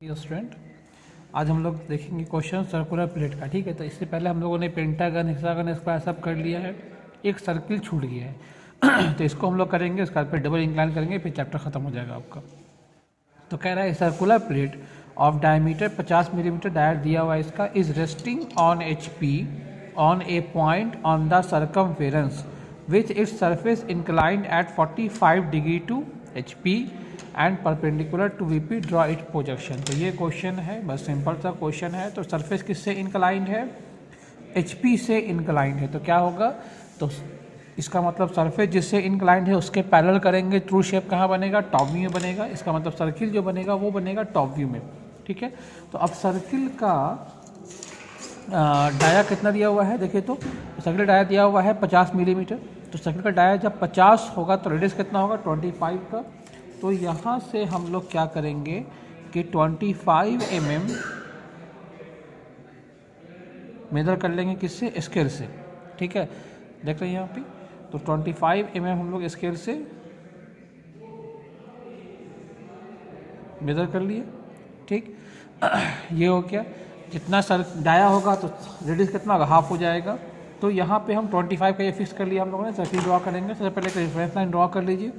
Student, आज हम लोग देखेंगे क्वेश्चन सर्कुलर प्लेट का। ठीक है, तो इससे पहले हम लोगों ने पेंटागन, हेक्सागन, स्क्वायर सब कर लिया है। एक सर्किल छूट गया है तो इसको हम लोग करेंगे, उसके बाद फिर डबल इंक्लाइन करेंगे, फिर चैप्टर खत्म हो जाएगा आपका। तो कह रहा है circular plate of diameter 50 millimetre डायर दिया हुआ है इसका, is resting on HP on a point on the circumference with its surface inclined at 45 degree to HP and perpendicular to VP, draw it projection. तो ये क्वेश्चन है, बस simple सा क्वेश्चन है। तो सरफेस किससे इंक्लाइंड है? HP से इंक्लाइंड है। तो क्या होगा? तो इसका मतलब सरफेस जिससे इंक्लाइंड है उसके पैरेलल करेंगे, ट्रू शेप कहाँ बनेगा? टॉप व्यू में बनेगा। इसका मतलब सर्किल जो बनेगा वो बनेगा टॉप व्यू में। ठीक है, तो अब सर्किल का डाया कितना दिया हुआ है? देखिए, तो सर्किल डाया दिया हुआ है 50 मिलीमीटर। तो सर्किल का डाया जब 50 होगा तो रेडियस कितना होगा? 25 का। तो यहाँ से हम लोग क्या करेंगे कि 25 mm मेजर कर लेंगे, किससे? स्केल से। ठीक है, देख रहे हैं यहाँ पे। तो 25 mm हम लोग स्केल से मेजर कर लिए। ठीक ये हो गया। जितना सर डाया होगा तो रेडियस कितना होगा? हाफ हो जाएगा। तो यहाँ पे हम 25 का ये फिक्स कर लिया हम लोगों ने। सर्किल ड्रॉ करेंगे। सबसे पहले एक रेफरेंस लाइन ड्रॉ कर लीजिए।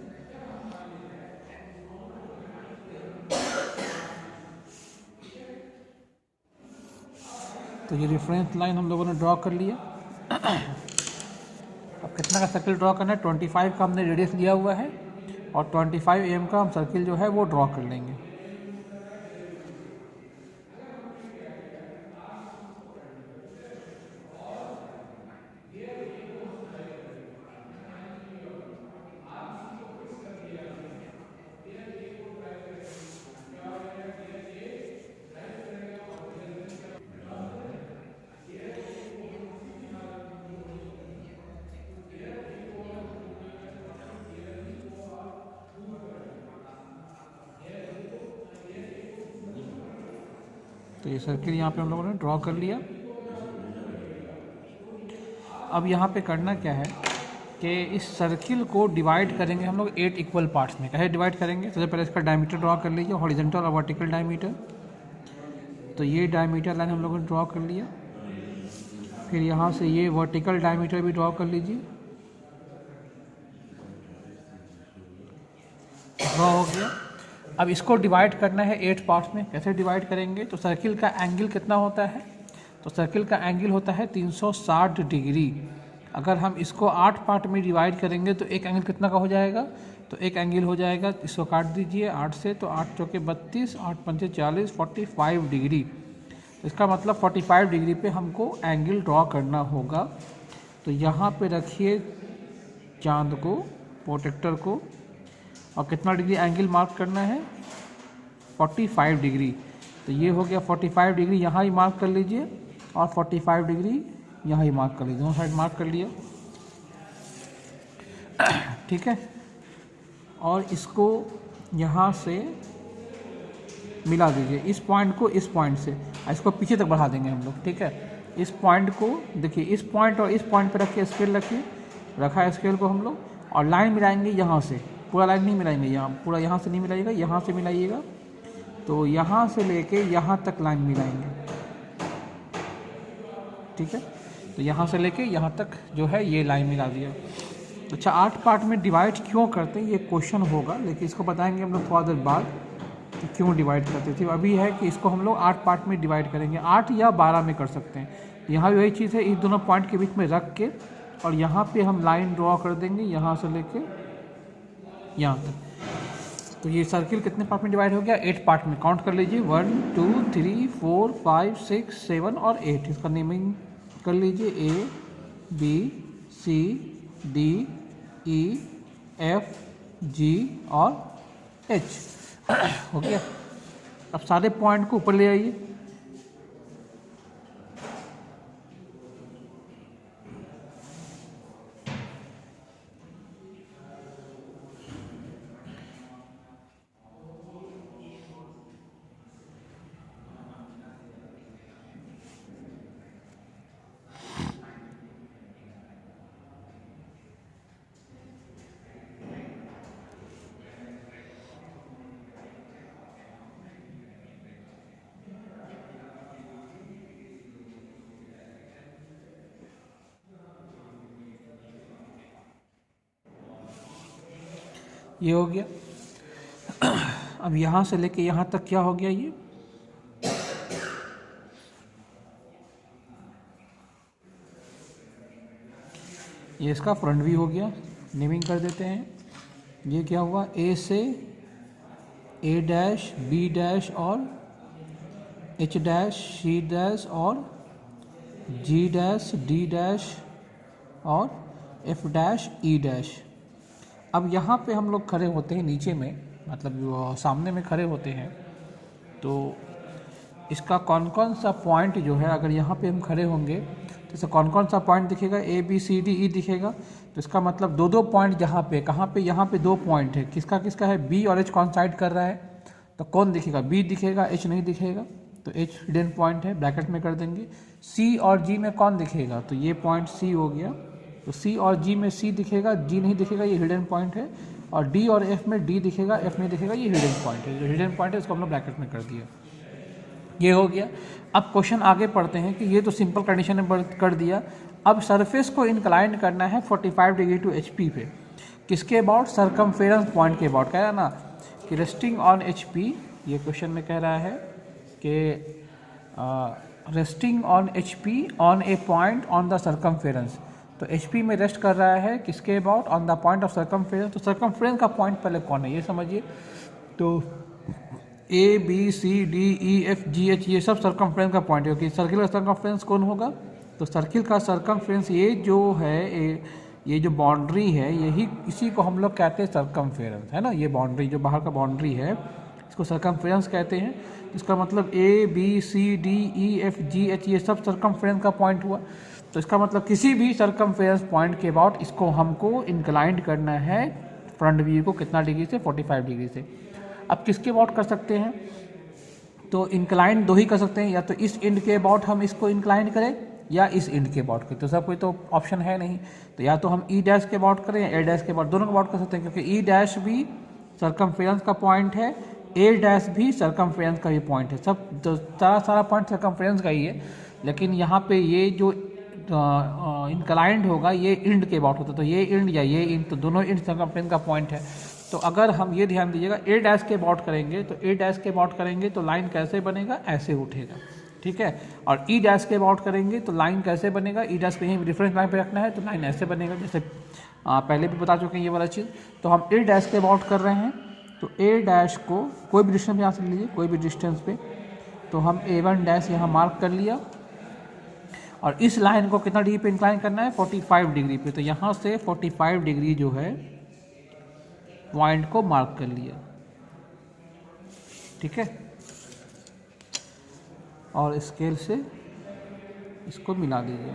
तो ये रेफरेंस लाइन हम लोगों ने ड्रॉ कर लिया। अब कितना का सर्किल ड्रॉ करना है? 25 का हमने रेडियस लिया हुआ है और 25 mm का हम सर्किल जो है वो ड्रॉ कर लेंगे। तो ये सर्किल यहाँ पे हम लोगों ने ड्रॉ कर लिया। अब यहाँ पे करना क्या है कि इस सर्किल को डिवाइड करेंगे हम लोग 8 इक्वल पार्ट्स में। कैसे डिवाइड करेंगे? सबसे पहले इसका डायमीटर ड्रॉ कर लीजिए, हॉरिजॉन्टल और वर्टिकल डायमीटर। तो ये डायमीटर लाइन हम लोगों ने ड्रॉ कर लिया। फिर यहाँ से ये वर्टिकल डायमीटर भी ड्रॉ कर लीजिए। ड्रॉ हो गया। अब इसको डिवाइड करना है 8 पार्ट्स में। कैसे डिवाइड करेंगे? तो सर्किल का एंगल कितना होता है? तो सर्किल का एंगल होता है 360 डिग्री। अगर हम इसको 8 पार्ट में डिवाइड करेंगे तो एक एंगल कितना का हो जाएगा? तो एक एंगल हो जाएगा, इसको काट दीजिए 8 से। तो 8 चौके 32, 8 पंचे 40, 45 डिग्री। तो इसका मतलब 45 डिग्री पे हमको एंगल ड्रॉ करना होगा। तो यहाँ पे रखिए चांद को, प्रोटेक्टर को, और कितना डिग्री एंगल मार्क करना है? 45 डिग्री। तो ये हो गया 45 डिग्री, यहाँ ही मार्क कर लीजिए, और 45 डिग्री यहाँ ही मार्क कर लीजिए। दोनों साइड मार्क कर लिया। ठीक है, और इसको यहाँ से मिला दीजिए, इस पॉइंट को इस पॉइंट से। इसको पीछे तक बढ़ा देंगे हम लोग। ठीक है, इस पॉइंट को देखिए, इस पॉइंट और इस पॉइंट पे रखिए, स्केल रखिए, रखा है स्केल को हम लोग, और लाइन मिलाएंगे यहाँ से। पूरा लाइन नहीं मिलाएंगे, यहाँ पूरा यहाँ से नहीं मिलाइएगा, यहाँ से मिलाइएगा। तो यहाँ से लेके यहाँ तक लाइन मिलाएंगे। ठीक है, तो यहाँ से लेके यहाँ तक जो है ये लाइन मिला दिया। अच्छा, 8 पार्ट में डिवाइड क्यों करते हैं ये क्वेश्चन होगा, लेकिन इसको बताएंगे हम लोग थोड़ा देर बाद कि क्यों डिवाइड करते थे। अभी है कि इसको हम लोग 8 पार्ट में डिवाइड करेंगे, 8 या 12 में कर सकते हैं। यहाँ भी वही चीज़ है, इस दोनों पॉइंट के बीच में रख के, और यहाँ पे हम लाइन ड्रॉ कर देंगे, यहाँ से लेके यहाँ तक। तो ये सर्किल कितने पार्ट में डिवाइड हो गया? 8 पार्ट में। काउंट कर लीजिए, 1 2 3 4 5 6 7 और 8। इसका नेमिंग कर लीजिए, ABCDEFG और H। हो गया। अब सारे पॉइंट को ऊपर ले आइए। ये हो गया। अब यहाँ से लेके यहाँ तक क्या हो गया, ये इसका फ्रंट व्यू हो गया। नेमिंग कर देते हैं। ये क्या हुआ, ए से ए डैश, बी डैश और एच डैश, सी डैश और जी डैश, डी डैश और एफ डैश, ई डैश। अब यहाँ पे हम लोग खड़े होते हैं नीचे में, मतलब सामने में खड़े होते हैं, तो इसका कौन कौन सा पॉइंट जो है, अगर यहाँ पे हम खड़े होंगे तो इसका कौन कौन सा पॉइंट दिखेगा, ए बी सी डी ई दिखेगा। तो इसका मतलब दो दो पॉइंट जहाँ पे, कहाँ पे, यहाँ पे दो पॉइंट है। किसका किसका है, बी और एच कॉन्साइड कर रहा है, तो कौन दिखेगा, बी दिखेगा, एच नहीं दिखेगा, तो एच हिडन पॉइंट है, ब्रैकेट में कर देंगे। सी और जी में कौन दिखेगा, तो ये पॉइंट सी हो गया, तो सी और जी में सी दिखेगा, जी नहीं दिखेगा, ये हिडन पॉइंट है। और डी और एफ में डी दिखेगा, एफ नहीं दिखेगा, ये हिडन पॉइंट है। जो हिडन पॉइंट है इसको हम लोग ब्रैकेट में कर दिया। ये हो गया। अब क्वेश्चन आगे पढ़ते हैं कि ये तो सिंपल कंडीशन में कर दिया। अब सरफेस को इंक्लाइन करना है 45 डिग्री टू एच पी पे। किसके अबाउट, सरकमफेरेंस पॉइंट के अबाउट। कह रहा है ना कि रेस्टिंग ऑन एच पी, ये क्वेश्चन में कह रहा है कि resting on H P on a point on the circumference. तो एच पी में रेस्ट कर रहा है किसके about, on the point of circumference. तो सरकमफेरेंस का पॉइंट पहले कौन है ये समझिए। तो A B C D E F G H ये सब सरकमफ्रेंस का पॉइंट है, क्योंकि सर्किल का सरकमफ्रेंस कौन होगा, तो सर्किल का सरकमफ्रेंस ये जो है, ये जो बाउंड्री है, यही इसी को हम लोग कहते हैं सरकमफ्रेंस, है ना। ये बाउंड्री जो बाहर का बाउंड्री है इसको सरकमफ्रेंस कहते हैं। इसका मतलब A B C D E F G H ये सब सरकमफ्रेंस का पॉइंट हुआ। तो इसका मतलब किसी भी सरकमफ्रेंस पॉइंट के अबाउट इसको हमको इंक्लाइंड करना है फ्रंट व्यू को कितना डिग्री से, 45 डिग्री से। अब किसके अबाउट कर सकते हैं, तो इंक्लाइन दो ही कर सकते हैं, या तो इस एंड के अबाउट हम इसको इंक्लाइन करें या इस एंड के अबाउट करें। तो सब कोई तो ऑप्शन है नहीं, तो या तो हम ई डैश के अबाउट करें या ए डैश के अबाउट, दोनों के अबाउट कर सकते हैं, क्योंकि ई डैश भी सरकमफ्रेंस का पॉइंट है, ए डैश भी सरकमफ्रेंस का ही पॉइंट है। सब तो सारा पॉइंट सरकमफ्रेंस का ही है, लेकिन यहाँ पे ये जो इंक्लाइंड होगा ये एंड के अबाउट होता है। तो ये एंड या ये एंड, तो दोनों एंड सरकमफ्रेंस का पॉइंट है। तो अगर हम ये ध्यान दीजिएगा, ए डैश के अबाउट करेंगे तो ए डैश के अबाउट करेंगे तो लाइन कैसे बनेगा, ऐसे उठेगा, ठीक है। और ई डैश के अबाउट करेंगे तो लाइन कैसे बनेगा, ई डैश पे यहीं रेफरेंस लाइन पे रखना है तो लाइन ऐसे बनेगा, जैसे पहले भी बता चुके हैं ये वाला चीज़। तो हम ए डैश के अबाउट कर रहे हैं, तो ए डैश को कोई भी डिस्टेंस यहाँ से लीजिए, कोई भी डिस्टेंस पे, तो हम A1 डैश यहाँ मार्क कर लिया। और इस लाइन को कितना डिग्री पे इंक्लाइन करना है, 45 डिग्री पे। तो यहाँ से 45 डिग्री जो है पॉइंट को मार्क कर लिया, ठीक है। और स्केल से इसको मिला दीजिए,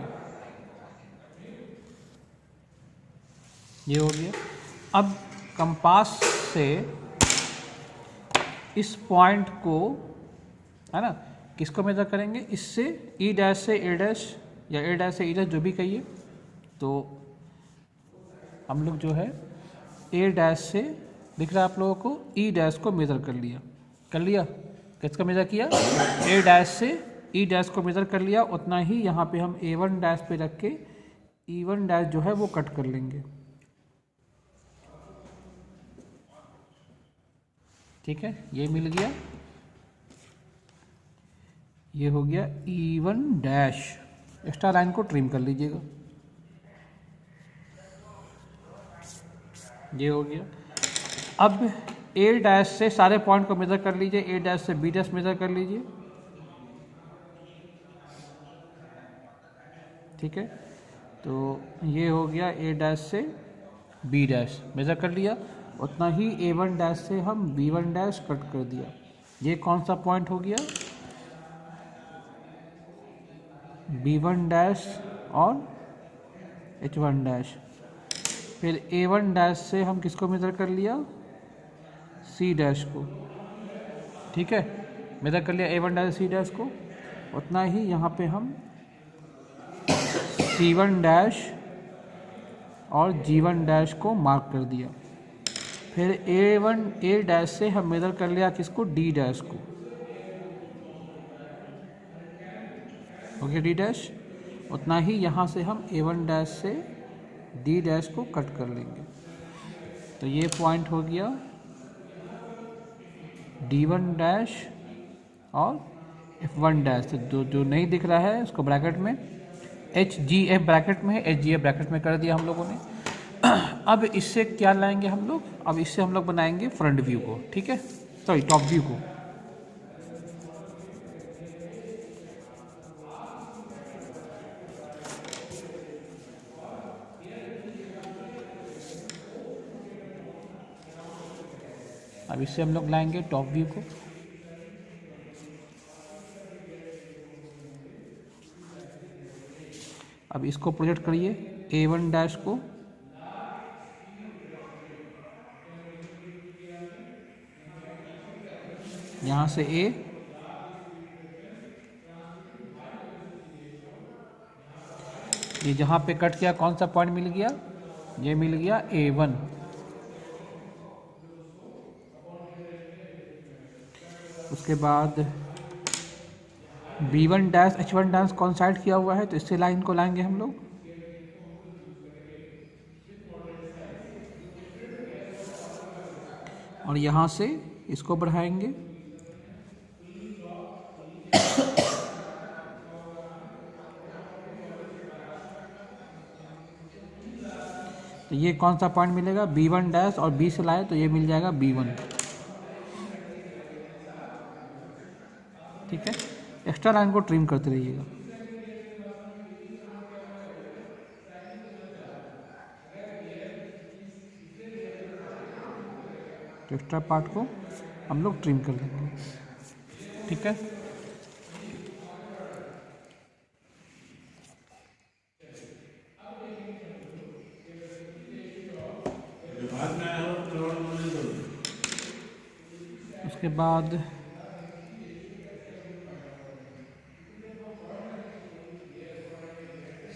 ये हो गया। अब कंपास से इस पॉइंट को, है ना, किसको मेजर करेंगे, इससे ई डैश से ए डैश या ए डैश से ई डैश जो भी कहिए। तो हम लोग जो है ए डैश से, दिख रहा है आप लोगों को, ई डैश को मेज़र कर लिया। किसका मेज़र किया, ए डैश से ई डैश को मेज़र कर लिया। उतना ही यहाँ पे हम A1 डैश पे रख के E1 डैश जो है वो कट कर लेंगे, ठीक है। ये मिल गया, ये हो गया E1 डैश। एक्स्ट्रा लाइन को ट्रिम कर लीजिएगा, ये हो गया। अब ए डैश से सारे पॉइंट को मेजर कर लीजिए, ए डैश से बी डैश मेजर कर लीजिए, ठीक है। तो ये हो गया ए डैश से बी डैश मेजर कर लिया। उतना ही A1 डैश से हम B1 डैश कट कर दिया। ये कौन सा पॉइंट हो गया, B1 डैश और H1 डैश। फिर A1 डैश से हम किसको मेजर कर लिया, C डैश को, ठीक है। मेजर कर लिया A1 डैश C डैश को। उतना ही यहाँ पे हम C1 डैश और G1 डैश को मार्क कर दिया। फिर A डैश से हम मेजर कर लिया किसको, D डैश को, ओके, D डैश। उतना ही यहाँ से हम A1 डैश से D डैश को कट कर लेंगे। तो ये पॉइंट हो गया D1 डैश और F1 डैश। तो जो नहीं दिख रहा है उसको ब्रैकेट में HGF ब्रैकेट में है, HGF ब्रैकेट में कर दिया हम लोगों ने। अब इससे क्या लाएंगे हम लोग, अब इससे हम लोग बनाएंगे फ्रंट व्यू को, ठीक है, सॉरी टॉप व्यू को। अब इससे हम लोग लाएंगे टॉप व्यू को। अब इसको प्रोजेक्ट करिए A1 डैश को, यहाँ से A, ये जहाँ पे कट किया कौन सा पॉइंट मिल गया, ये मिल गया A1। उसके बाद B1 डैश H1 डैश कौन साइड किया हुआ है, तो इससे लाइन को लाएंगे हम लोग। और यहाँ से इसको बढ़ाएंगे। तो ये कौन सा पॉइंट मिलेगा, B1 डैश, और B से लाए तो ये मिल जाएगा B1, ठीक है। एक्स्ट्रा लाइन को ट्रिम करते रहिएगा। तो एक्स्ट्रा पार्ट को हम लोग ट्रिम कर लेंगे, ठीक है। उसके बाद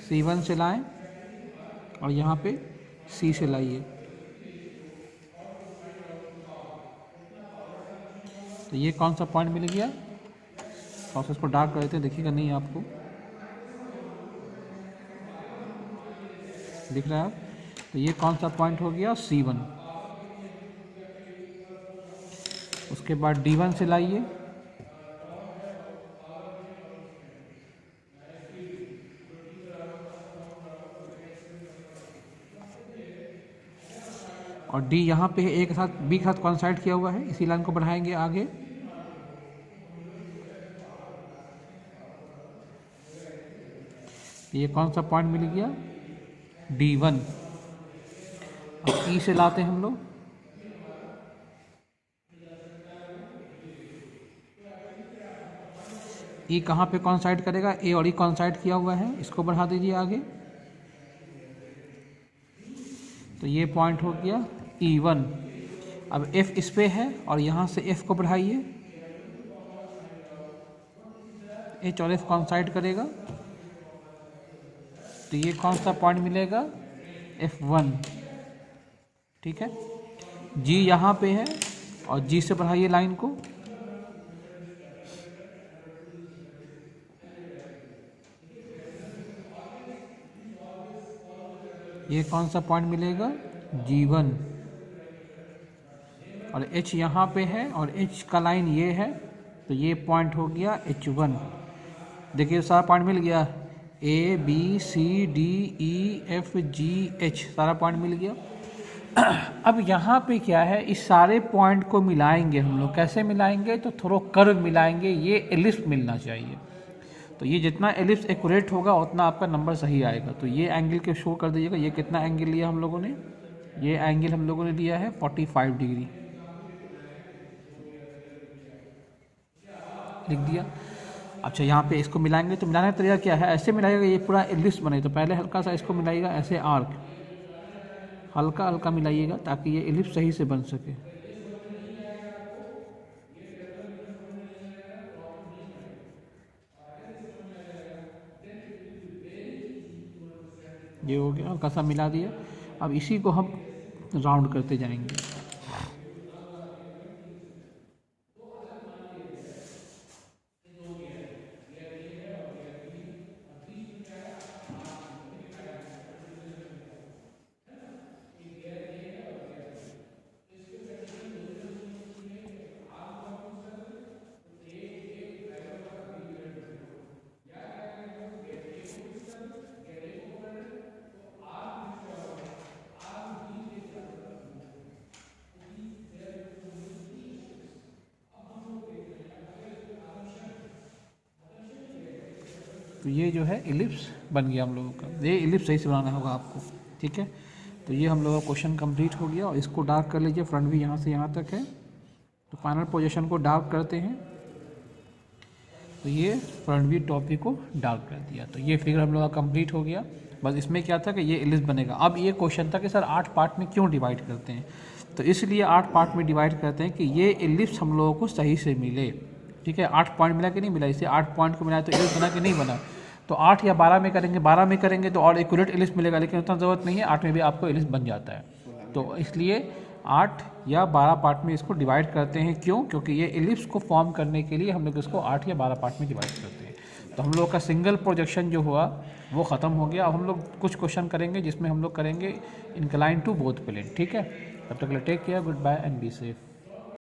C1 से लाएं और यहाँ पे C से लाइए। तो ये कौन सा पॉइंट मिल गया, प्रोसेस को डार्क कर देते हैं, देखिएगा नहीं आपको दिख रहा है। तो ये कौन सा पॉइंट हो गया, C1। उसके बाद D1 से लाइए, और D यहाँ पे A के साथ B के साथ कॉन्साइड किया हुआ है, इसी लाइन को बढ़ाएंगे आगे। ये कौन सा पॉइंट मिल गया, D1। अब E से लाते हैं हम लोग, E कहाँ पे कॉन्साइड करेगा, A और E कॉन्साइड किया हुआ है, इसको बढ़ा दीजिए आगे। तो ये पॉइंट हो गया E1। अब F इस पे है और यहाँ से F को बढ़ाइए, H और F कॉन्साइड करेगा। तो ये कौन सा पॉइंट मिलेगा, F1, ठीक है। G यहाँ पे है और G से बढ़ाइए लाइन को। ये कौन सा पॉइंट मिलेगा, G1। और H यहाँ पे है और H का लाइन ये है, तो ये पॉइंट हो गया H1। देखिए सारा पॉइंट मिल गया, A B C D E F G H, सारा पॉइंट मिल गया। अब यहाँ पे क्या है, इस सारे पॉइंट को मिलाएंगे हम लोग। कैसे मिलाएंगे, तो थोड़ा कर्व मिलाएंगे, ये एलिप्स मिलना चाहिए। तो ये जितना एलिप्स एक्यूरेट होगा उतना आपका नंबर सही आएगा। तो ये एंगल के शो कर दीजिएगा, ये कितना एंगल लिया हम लोगों ने, ये एंगल हम लोगों ने लिया है 45 डिग्री, लिख दिया। अच्छा यहाँ पे इसको मिलाएंगे, तो मिलाने का तरीका क्या है, ऐसे मिलाइएगा ये पूरा एलिप्स बने। तो पहले हल्का सा इसको मिलाइएगा, ऐसे आर्क हल्का हल्का मिलाइएगा ताकि ये एलिप्स सही से बन सके। ये हो गया, हल्का सा मिला दिया। अब इसी को हम राउंड करते जाएंगे। तो ये जो है इलिप्स बन गया हम लोगों का। ये इलिप्स सही से बनाना होगा आपको, ठीक है। तो ये हम लोगों का क्वेश्चन कंप्लीट हो गया और इसको डार्क कर लीजिए। फ्रंट भी यहाँ से यहाँ तक है, तो फाइनल पोजीशन को डार्क करते हैं। तो ये फ्रंट व्यू टॉप व्यू को डार्क कर दिया। तो ये फिगर हम लोग का कंप्लीट हो गया। बस इसमें क्या था कि ये इलिप्स बनेगा। अब ये क्वेश्चन था कि सर 8 पार्ट में क्यों डिवाइड करते हैं, तो इसलिए 8 पार्ट में डिवाइड करते हैं कि ये इलिप्स हम लोगों को सही से मिले, ठीक है। 8 पॉइंट मिला कि नहीं मिला, इसे 8 पॉइंट को मिला तो इलिप्स बना कि नहीं बना। तो 8 या 12 में करेंगे, 12 में करेंगे तो और एक्यूरेट इलिप्स मिलेगा, लेकिन उतना ज़रूरत नहीं है, 8 में भी आपको इलिप्स बन जाता है। तो इसलिए 8 या 12 पार्ट में इसको डिवाइड करते हैं। क्यों? क्योंकि ये इलिप्स को फॉर्म करने के लिए हम लोग इसको 8 या 12 पार्ट में डिवाइड करते हैं। तो हम लोग का सिंगल प्रोजेक्शन जो हुआ वो ख़त्म हो गया। अब हम लोग कुछ क्वेश्चन करेंगे जिसमें हम लोग करेंगे इंक्लाइन टू बोथ प्लेन, ठीक है। तब तक take care, good bye and be safe.